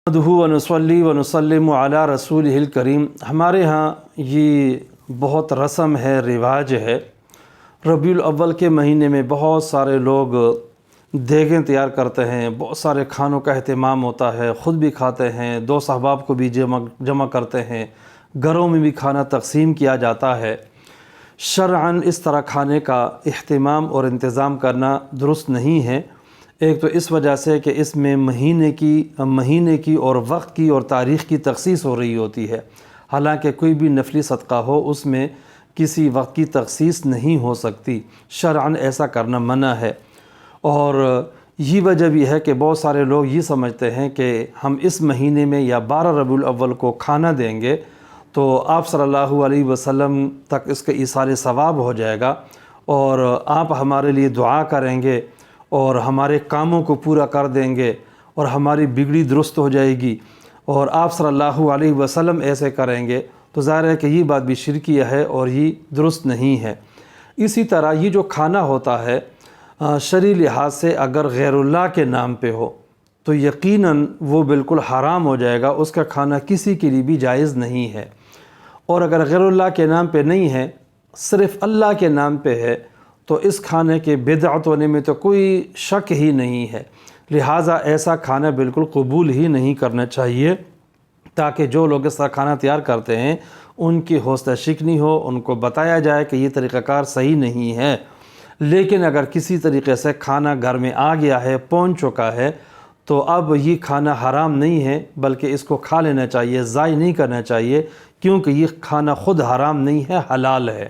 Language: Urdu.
نحمدہ و نصلی و نسلم علی رسولہ الکریم۔ ہمارے ہاں یہ بہت رسم ہے، رواج ہے، ربیع الاول کے مہینے میں بہت سارے لوگ دیگیں تیار کرتے ہیں، بہت سارے کھانوں کا اہتمام ہوتا ہے، خود بھی کھاتے ہیں، دوست احباب کو بھی جمع کرتے ہیں، گھروں میں بھی کھانا تقسیم کیا جاتا ہے۔ شرعاً اس طرح کھانے کا اہتمام اور انتظام کرنا درست نہیں ہے۔ ایک تو اس وجہ سے کہ اس میں مہینے کی اور وقت کی اور تاریخ کی تخصیص ہو رہی ہوتی ہے، حالانکہ کوئی بھی نفلی صدقہ ہو اس میں کسی وقت کی تخصیص نہیں ہو سکتی، شرعاً ایسا کرنا منع ہے۔ اور یہ وجہ بھی ہے کہ بہت سارے لوگ یہ سمجھتے ہیں کہ ہم اس مہینے میں یا 12 ربیع الاول کو کھانا دیں گے تو آپ صلی اللہ علیہ وسلم تک اس کا ایصال ثواب ہو جائے گا، اور آپ ہمارے لیے دعا کریں گے اور ہمارے کاموں کو پورا کر دیں گے اور ہماری بگڑی درست ہو جائے گی، اور آپ صلی اللہ علیہ وسلم ایسے کریں گے، تو ظاہر ہے کہ یہ بات بھی شرکیہ ہے اور یہ درست نہیں ہے۔ اسی طرح یہ جو کھانا ہوتا ہے شرعی لحاظ سے اگر غیر اللہ کے نام پہ ہو تو یقیناً وہ بالکل حرام ہو جائے گا، اس کا کھانا کسی کے لیے بھی جائز نہیں ہے۔ اور اگر غیر اللہ کے نام پہ نہیں ہے، صرف اللہ کے نام پہ ہے، تو اس کھانے کے بدعت ہونے میں تو کوئی شک ہی نہیں ہے، لہٰذا ایسا کھانا بالکل قبول ہی نہیں کرنا چاہیے، تاکہ جو لوگ اس طرح کھانا تیار کرتے ہیں ان کی حوصلہ شکنی ہو، ان کو بتایا جائے کہ یہ طریقہ کار صحیح نہیں ہے۔ لیکن اگر کسی طریقے سے کھانا گھر میں آ گیا ہے، پہنچ چکا ہے، تو اب یہ کھانا حرام نہیں ہے بلکہ اس کو کھا لینا چاہیے، ضائع نہیں کرنا چاہیے، کیونکہ یہ کھانا خود حرام نہیں ہے، حلال ہے۔